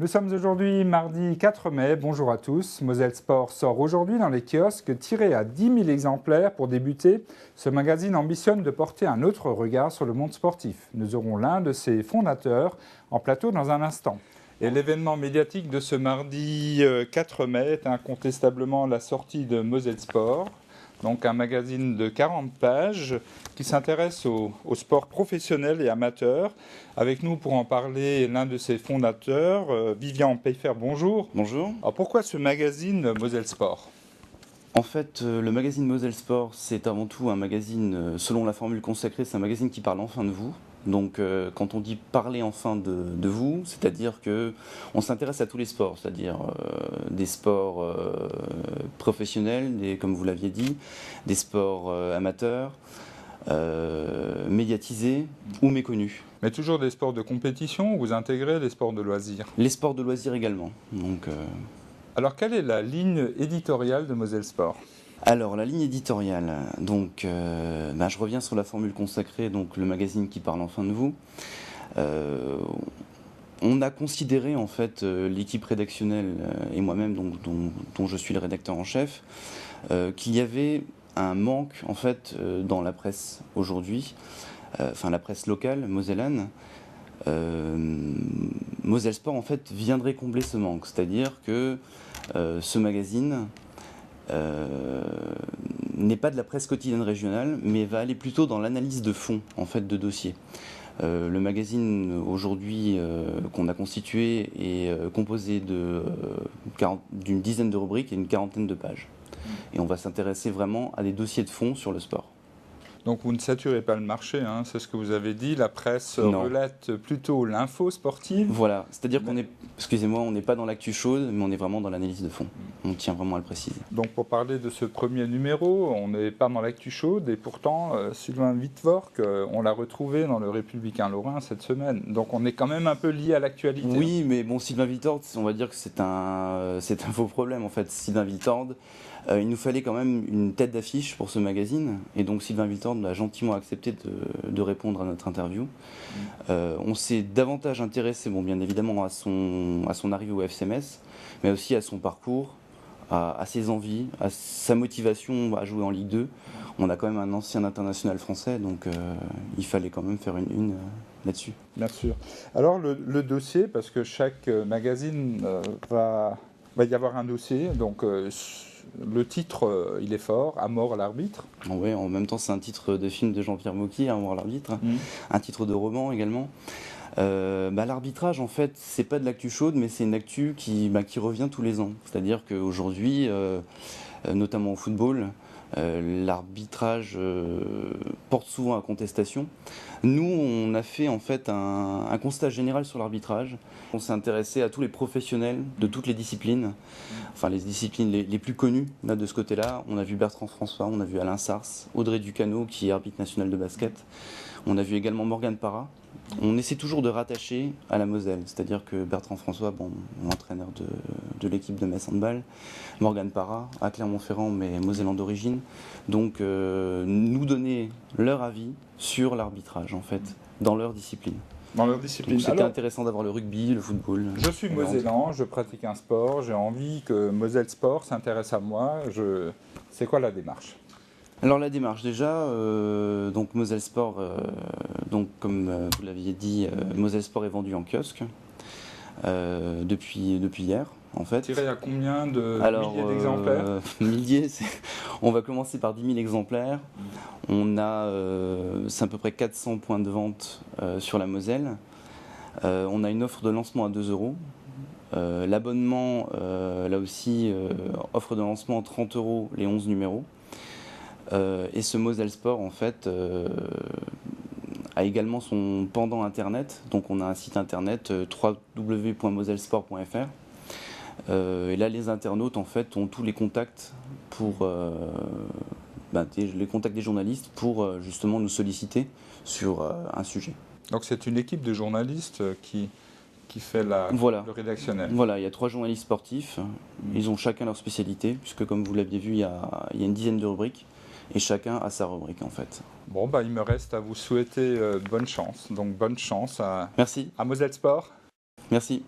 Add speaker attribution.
Speaker 1: Nous sommes aujourd'hui mardi 4 mai, bonjour à tous. Moselle Sport sort aujourd'hui dans les kiosques tiré à 10 000 exemplaires pour débuter. Ce magazine ambitionne de porter un autre regard sur le monde sportif. Nous aurons l'un de ses fondateurs en plateau dans un instant. Et l'événement médiatique de ce mardi 4 mai est incontestablement la sortie de Moselle Sport. Donc un magazine de 40 pages qui s'intéresse au sport professionnel et amateur. Avec nous pour en parler l'un de ses fondateurs, Vivian Peifer, bonjour.
Speaker 2: Bonjour.
Speaker 1: Alors pourquoi ce magazine Moselle Sport ?
Speaker 2: En fait, le magazine Moselle Sport, c'est avant tout un magazine, selon la formule consacrée, c'est un magazine qui parle enfin de vous. Donc quand on dit parler enfin de vous, c'est-à-dire qu'on s'intéresse à tous les sports, c'est-à-dire des sports professionnels, comme vous l'aviez dit, des sports amateurs, médiatisés ou méconnus.
Speaker 1: Mais toujours des sports de compétition ou vous intégrez les sports de loisirs ?
Speaker 2: Les sports de loisirs également. Donc,
Speaker 1: Alors quelle est la ligne éditoriale de Moselle Sport ?
Speaker 2: Alors, la ligne éditoriale, donc, je reviens sur la formule consacrée, donc le magazine qui parle enfin de vous. On a considéré, en fait, l'équipe rédactionnelle et moi-même, dont je suis le rédacteur en chef, qu'il y avait un manque, en fait, dans la presse aujourd'hui, la presse locale, mosellane. Moselle Sport, en fait, viendrait combler ce manque, c'est-à-dire que ce magazine n'est pas de la presse quotidienne régionale, mais va aller plutôt dans l'analyse de fond, en fait, de dossiers. Le magazine aujourd'hui qu'on a constitué est composé d'une dizaine de rubriques et une quarantaine de pages. Et on va s'intéresser vraiment à des dossiers de fond sur le sport.
Speaker 1: Donc vous ne saturez pas le marché, hein, c'est ce que vous avez dit, la presse
Speaker 2: Non.
Speaker 1: relate plutôt l'info sportive.
Speaker 2: Voilà, c'est-à-dire qu'on est, excusez-moi, on n'est pas dans l'actu chaude, mais on est vraiment dans l'analyse de fond. On tient vraiment à le préciser.
Speaker 1: Donc pour parler de ce premier numéro, on n'est pas dans l'actu chaude et pourtant Sylvain Wittvork, on l'a retrouvé dans le Républicain Lorrain cette semaine. Donc on est quand même un peu lié à l'actualité.
Speaker 2: Oui, mais bon, Sylvain Wiltord, on va dire que c'est un faux problème en fait. Sylvain Wiltord, il nous fallait quand même une tête d'affiche pour ce magazine, et donc Sylvain Wiltord a gentiment accepté de répondre à notre interview. On s'est davantage intéressé, bon, bien évidemment, à son arrivée au FCMS, mais aussi à son parcours, à ses envies, à sa motivation à jouer en Ligue 2. On a quand même un ancien international français, donc il fallait quand même faire une là-dessus.
Speaker 1: Bien sûr. Alors le dossier, parce que chaque magazine va y avoir un dossier, donc le titre, il est fort, À mort l'arbitre.
Speaker 2: Oui, en même temps, c'est un titre de film de Jean-Pierre Mocky, À mort l'arbitre, un titre de roman également. L'arbitrage, en fait, c'est pas de l'actu chaude, mais c'est une actu qui revient tous les ans. C'est-à-dire qu'aujourd'hui, notamment au football, l'arbitrage porte souvent à contestation. Nous, on a fait en fait un constat général sur l'arbitrage. On s'est intéressé à tous les professionnels de toutes les disciplines, enfin les disciplines les plus connues là, de ce côté-là. On a vu Bertrand François, on a vu Alain Sars, Audrey Ducano qui est arbitre national de basket. On a vu également Morgane Parra. On essaie toujours de rattacher à la Moselle, c'est-à-dire que Bertrand François, l'entraîneur de l'équipe de Metz Handball, Morgane Parra, à Clermont-Ferrand, mais mosellan d'origine, donc nous donner leur avis sur l'arbitrage, en fait, dans leur discipline.
Speaker 1: Dans leur discipline.
Speaker 2: Donc c'était intéressant d'avoir le rugby, le football.
Speaker 1: Je suis mosellan, je pratique un sport, j'ai envie que Moselle Sport s'intéresse à moi. C'est quoi la démarche ?
Speaker 2: Alors la démarche déjà, donc Moselle Sport, donc comme vous l'aviez dit, Moselle Sport est vendu en kiosque depuis hier en fait.
Speaker 1: Tiré à combien de milliers d'exemplaires ?
Speaker 2: Milliers, on va commencer par 10 000 exemplaires. On a c'est à peu près 400 points de vente sur la Moselle. On a une offre de lancement à 2 €. L'abonnement, là aussi, offre de lancement à 30 € les 11 numéros. Et ce Moselle Sport, en fait, a également son pendant internet. Donc on a un site internet www.mosellesport.fr. Et là, les internautes, en fait, ont tous les contacts pour les contacts des journalistes pour justement nous solliciter sur un sujet.
Speaker 1: Donc c'est une équipe de journalistes qui fait le rédactionnel.
Speaker 2: Voilà, il y a 3 journalistes sportifs. Ils ont chacun leur spécialité, puisque comme vous l'aviez vu, il y a une dizaine de rubriques. Et chacun a sa rubrique en fait.
Speaker 1: Bon, il me reste à vous souhaiter bonne chance. Donc bonne chance
Speaker 2: Merci.
Speaker 1: À Moselle Sport.
Speaker 2: Merci.